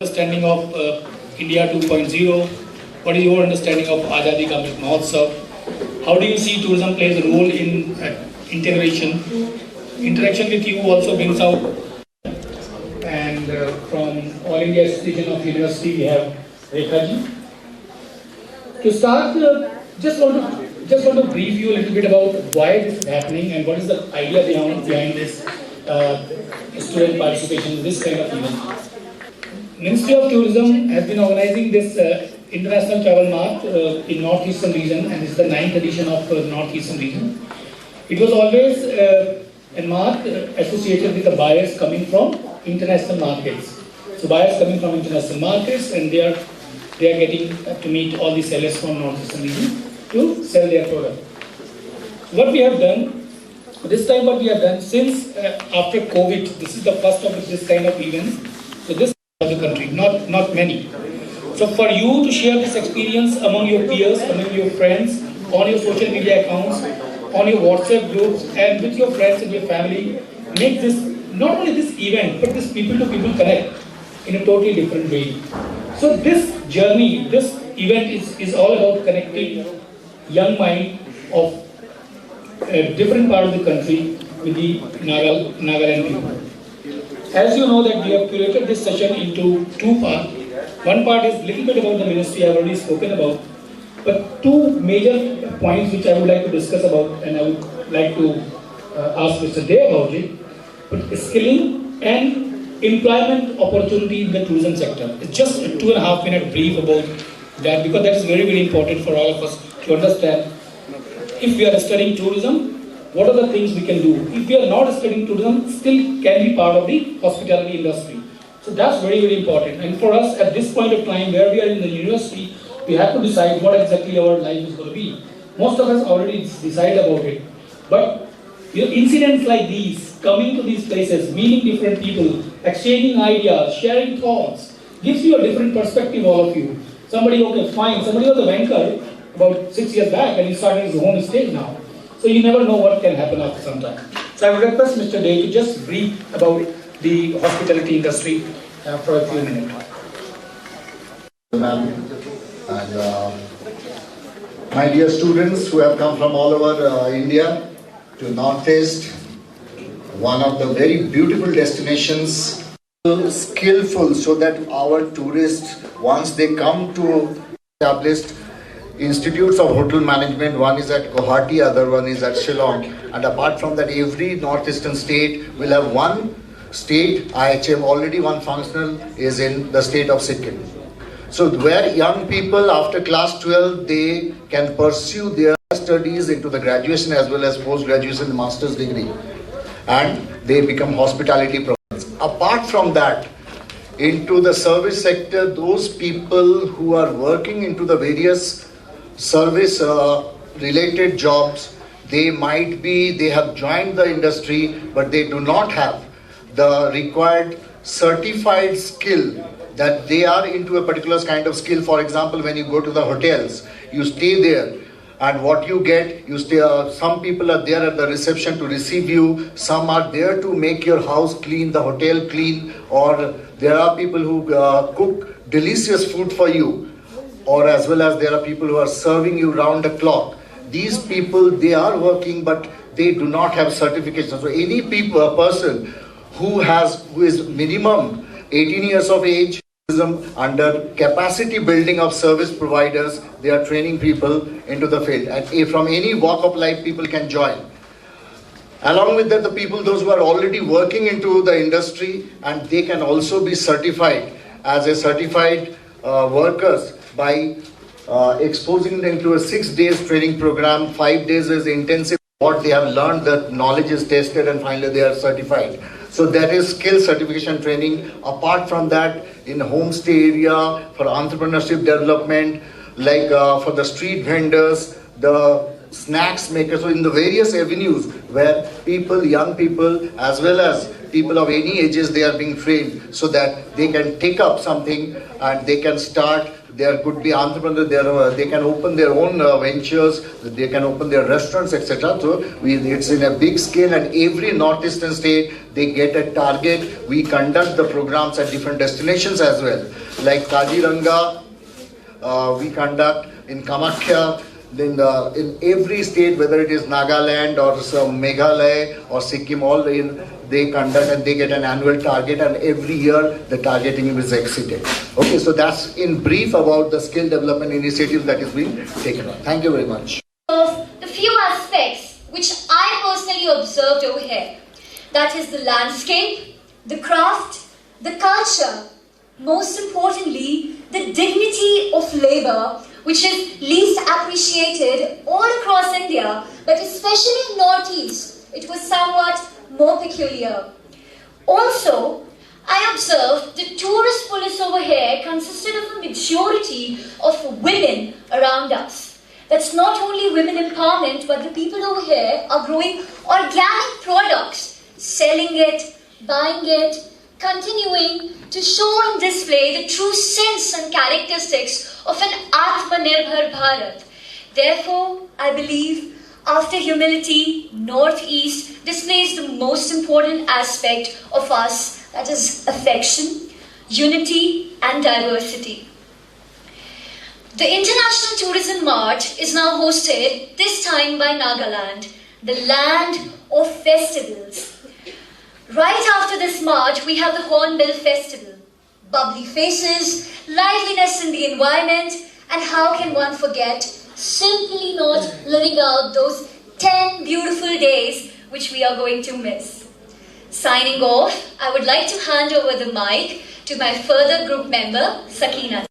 Understanding of India 2.0? What is your understanding of Azadi Ka Amrit Mahotsav? How do you see tourism plays a role in integration? Interaction with you also brings out. And from All India Association of University, we have Rekha ji. To start, just want to brief you a little bit about why this is happening and what is the idea behind this student participation in this kind of event. Ministry of Tourism has been organizing this International Travel Mart in Northeastern region, and this is the 9th edition of Northeastern region. It was always a mart associated with the buyers coming from international markets. So buyers coming from international markets, and they are getting to meet all the sellers from Northeastern region to sell their product. What we have done this time, since after COVID, this is the first of this kind of event. So this of the country, not many. So for you to share this experience among your peers, among your friends, on your social media accounts, on your WhatsApp groups, and with your friends and your family, make this not only this event, but this people-to-people connect in a totally different way. So this journey, this event is all about connecting young mind of a different part of the country with the Nagaland people. As you know that we have curated this session into two parts. One part is little bit about the ministry I've already spoken about, but two major points which I would like to discuss about, and I would like to ask Mr. Day about it. But skilling and employment opportunity in the tourism sector. It's just a 2.5 minute brief about that, because that is very important for all of us to understand. If we are studying tourism, what are the things we can do? If we are not studying tourism, still can be part of the hospitality industry. So that's very important. And for us, at this point of time, where we are in the university, we have to decide what exactly our life is going to be. Most of us already decided about it. But incidents like these, coming to these places, meeting different people, exchanging ideas, sharing thoughts, gives you a different perspective, all of you. Somebody was a banker about 6 years back, and he started his home stage now. So you never know what can happen after some time. So I would request Mr. Day to just brief about the hospitality industry for a few minutes. And my dear students who have come from all over India to Northeast, one of the very beautiful destinations, skillful, so that our tourists, once they come to established institutes of hotel management, one is at Guwahati, other one is at Shillong, and apart from that, every northeastern state will have one state IHM, already one functional is in the state of Sikkim. So where young people after class 12, they can pursue their studies into the graduation as well as post-graduation master's degree, and they become hospitality professionals. Apart from that, into the service sector, those people who are working into the various service related jobs, they have joined the industry, but they do not have the required certified skill that they are into a particular kind of skill. For example, when you go to the hotels, you stay there, and what you get, you stay. Some people are there at the reception to receive you. Some are there to make your house clean, the hotel clean, or there are people who cook delicious food for you, or as well as there are people who are serving you round the clock. These people, they are working, but they do not have certification. So any person who is minimum 18 years of age, under capacity building of service providers, they are training people into the field. And from any walk of life, people can join. Along with that, the people, those who are already working into the industry, and they can also be certified as a certified workers by exposing them to a 6 days training program. 5 days is intensive. What they have learned, that knowledge is tested, and finally they are certified. So that is skill certification training. Apart from that, in homestay area, for entrepreneurship development, like for the street vendors, the snacks makers, so in the various avenues where people, young people, as well as people of any ages, they are being trained so that they can take up something and they can start. There could be entrepreneurs, they can open their own ventures, they can open their restaurants, etc. So it's in a big scale, and every northeastern state, they get a target. We conduct the programs at different destinations as well. Like Kaziranga, we conduct in Kamakhya, then in every state, whether it is Nagaland or some Meghalaya or Sikkim, they conduct and they get an annual target, and every year the targeting is exceeded. Okay, so that's in brief about the skill development initiatives that is being taken on. Thank you very much. Of the few aspects which I personally observed over here, that is the landscape, the craft, the culture, most importantly, the dignity of labor, which is least appreciated all across India, but especially in Northeast, it was somewhat more peculiar. Also, I observed the tourist police over here consisted of a majority of women around us. That's not only women empowerment, but the people over here are growing organic products, selling it, buying it, continuing to show and display the true sense and characteristics of an Atmanirbhar Bharat. Therefore, I believe after humility, Northeast displays the most important aspect of us, that is affection, unity and diversity. The International Tourism March is now hosted, this time by Nagaland, the land of festivals. Right after this march, we have the Hornbill Festival. Bubbly faces, liveliness in the environment, and how can one forget simply not living out those 10 beautiful days which we are going to miss. Signing off, I would like to hand over the mic to my further group member, Sakina.